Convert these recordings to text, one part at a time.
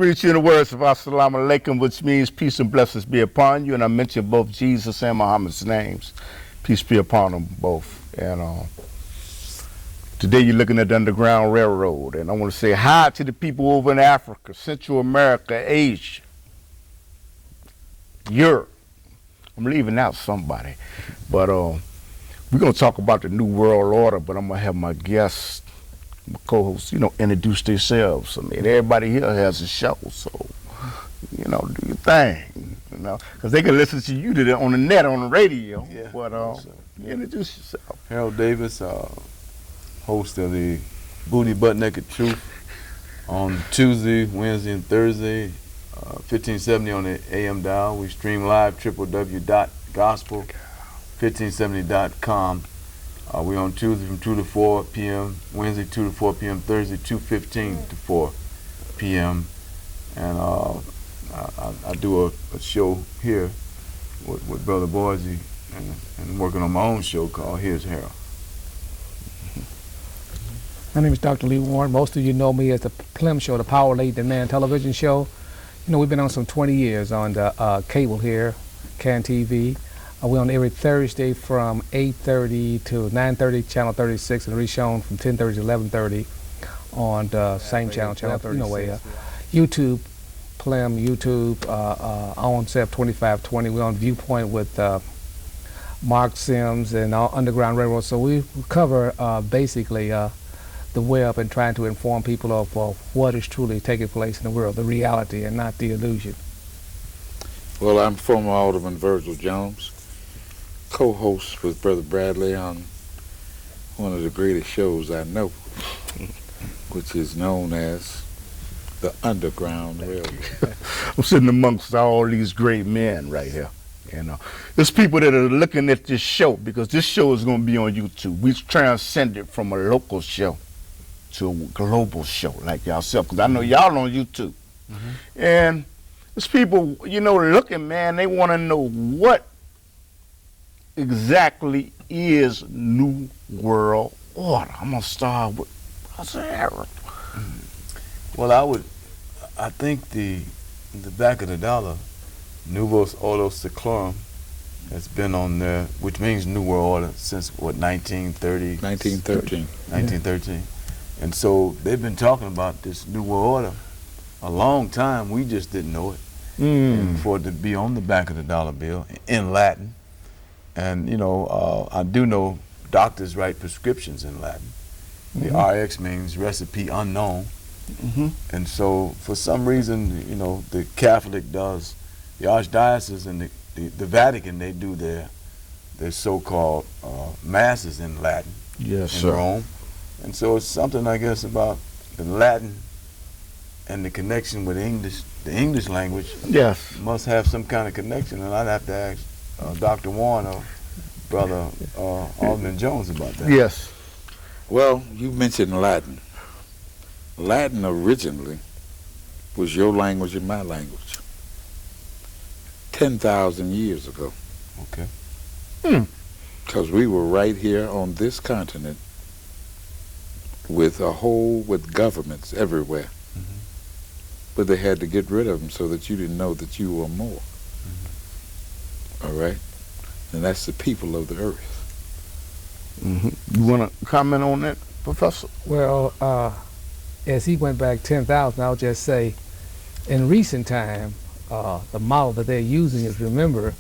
greet you in the words of Assalamu alaikum, which means peace and blessings be upon you. And I mention both Jesus and Muhammad's names. Peace be upon them both. And today you're looking at the Underground Railroad. And I want to say hi to the people over in Africa, Central America, Asia, Europe. I'm leaving out somebody. But we're going to talk about the New World Order, but I'm going to have my guests, my co-hosts, introduce themselves. I mean, everybody here has a show, so, do your thing, because they can listen to you on the net, on the radio. Yeah. But introduce yourself. Harold Davis, host of the Booty Butt Naked Truth on Tuesday, Wednesday, and Thursday, 1570 on the AM dial. We stream live, www.gospel1570.com. We're on Tuesday from 2 to 4 p.m., Wednesday 2 to 4 p.m., Thursday 2:15 to 4 p.m. And I do a show here with Brother Boise and working on my own show called Here's Harold. My name is Dr. Lee Warren. Most of you know me as the Plem Show, the Power Late Demand television show. We've been on some 20 years on the cable here, CAN TV. We're on every Thursday from 8:30 to 9:30, Channel 36, and reshown from 10:30 to 11:30 on the same channel, Channel 36. YouTube, Plem, YouTube, on SEP 2520. We're on Viewpoint with Mark Sims and Underground Railroad. So we cover basically the web and trying to inform people of what is truly taking place in the world, the reality and not the illusion. Well, I'm former Alderman Virgil Jones, co-host with Brother Bradley on one of the greatest shows I know, which is known as the Underground Railroad. I'm sitting amongst all these great men right here. There's people that are looking at this show because this show is going to be on YouTube. We transcended from a local show to a global show like yourself, because I know y'all on YouTube. And there's people, looking, man, they want to know what exactly is New World Order. I'm going to start with Brother Harold. Well, I think the back of the dollar, Novus Ordo Seclorum, has been on there, which means New World Order since, 1930? 1913. 1913. And so they've been talking about this New World Order a long time. We just didn't know it. And for it to be on the back of the dollar bill in Latin. And, I do know doctors write prescriptions in Latin. The RX means recipe unknown. And so for some reason, the Catholic does, the Archdiocese and the Vatican, they do their so-called masses in Latin in Rome. And so it's something, I guess, about the Latin and the connection with English, the English language. Yes. Must have some kind of connection. And I'd have to ask Dr. Warren or Brother Alderman Jones about that. Yes. Well, you mentioned Latin. Latin originally was your language and my language. 10,000 years ago. Okay. Because we were right here on this continent with governments everywhere. But they had to get rid of them so that you didn't know that you were more. All right? And that's the people of the earth. You want to comment on that, Professor? Well, as he went back 10,000, I'll just say, in recent time, the model that they're using is, remember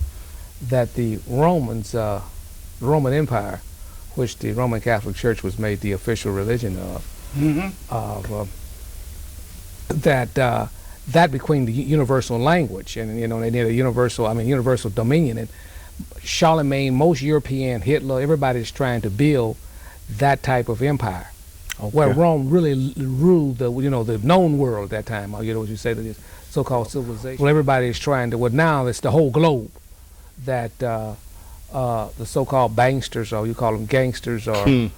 that the Romans, Roman Empire, which the Roman Catholic Church was made the official religion of, that became the universal language, and they need a universal dominion. And Charlemagne, most European, Hitler, everybody's trying to build that type of empire, where Rome really ruled the known world at that time. What you say to this so-called civilization. Well, everybody is trying to. Well, now it's the whole globe that the so-called banksters, or you call them gangsters, or the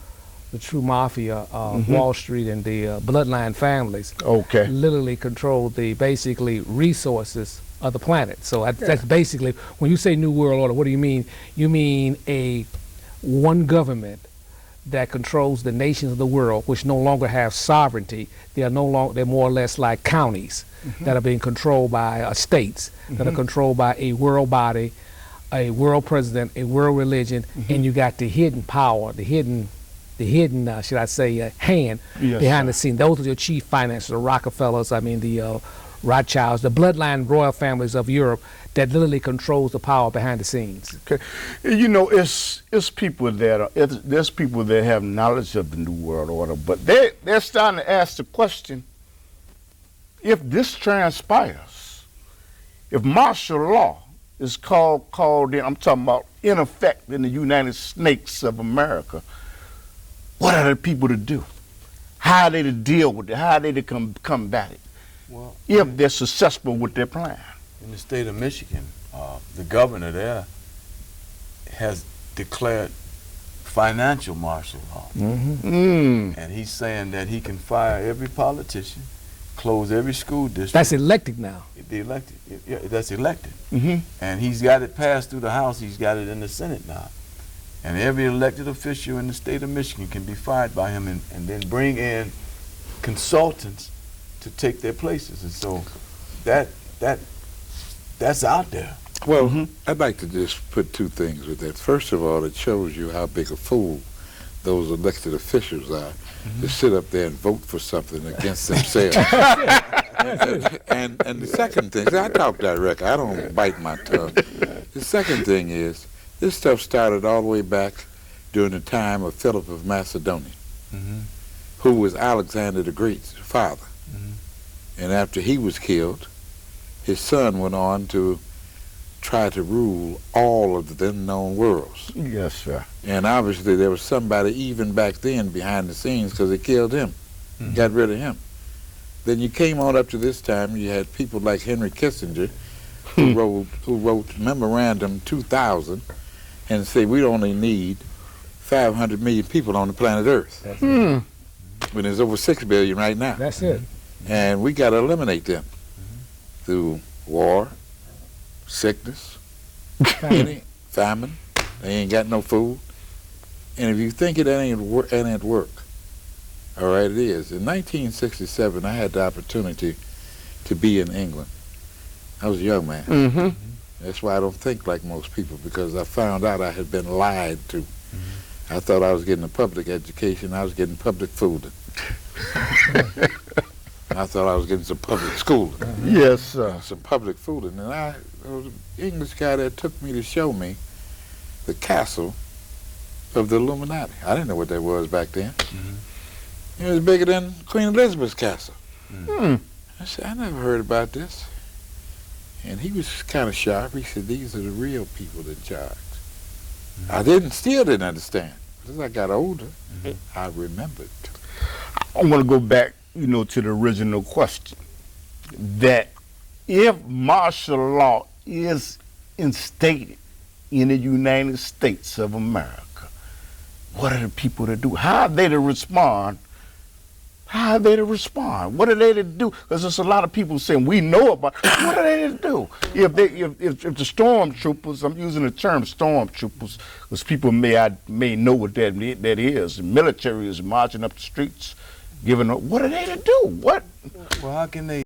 true mafia, Wall Street and the bloodline families, literally control the basically resources of the planet. So that's basically, when you say New World Order, what do you mean? You mean one government that controls the nations of the world, which no longer have sovereignty. They are no longer, they're more or less like counties that are being controlled by states that are controlled by a world body, a world president, a world religion, and you got the hidden power, the hidden should I say, hand behind the scene. Those are your chief financiers, the Rockefellers, the Rothschilds, the bloodline royal families of Europe that literally controls the power behind the scenes. Okay, you know, it's people there's people that have knowledge of the New World Order, but they're starting to ask the question: if this transpires, if martial law is called in, I'm talking about in effect in the United States of America, what are the people to do? How are they to deal with it? How are they to combat it? Well, if they're successful with their plan. In the state of Michigan, the governor there has declared financial martial law. And he's saying that he can fire every politician, close every school district. That's elected now. The elected, yeah, that's elected. And he's got it passed through the House, he's got it in the Senate now. And every elected official in the state of Michigan can be fired by him and then bring in consultants to take their places. And so that's out there. Well, I'd like to just put two things with that. First of all, it shows you how big a fool those elected officials are to sit up there and vote for something against themselves. and the second thing, I talk direct, I don't bite my tongue. The second thing is, this stuff started all the way back during the time of Philip of Macedonia, who was Alexander the Great's father. And after he was killed, his son went on to try to rule all of the then known worlds. Yes, sir. And obviously there was somebody even back then behind the scenes because they killed him, got rid of him. Then you came on up to this time, you had people like Henry Kissinger, who wrote Memorandum 2000 and said we only need 500 million people on the planet Earth. When there's over 6 billion right now. That's it. And we got to eliminate them through war, sickness, famine. They ain't got no food. And if you think it ain't work, all right, it is. In 1967, I had the opportunity to be in England. I was a young man. That's why I don't think like most people, because I found out I had been lied to. I thought I was getting a public education. I was getting public food. I thought I was getting some public schooling. Yes, sir. Some public food. And there was an English guy that took me to show me the castle of the Illuminati. I didn't know what that was back then. It was bigger than Queen Elizabeth's castle. I said, I never heard about this. And he was kind of sharp. He said, these are the real people in charge. I still didn't understand. But as I got older, I remembered. I want to go back, to the original question. That if martial law is instated in the United States of America, what are the people to do? How are they to respond? How are they to respond? What are they to do? Because there's a lot of people saying we know about. What are they to do? If the stormtroopers, I'm using the term stormtroopers because people may know what that is. The military is marching up the streets, giving up. What are they to do? What? Well, how can they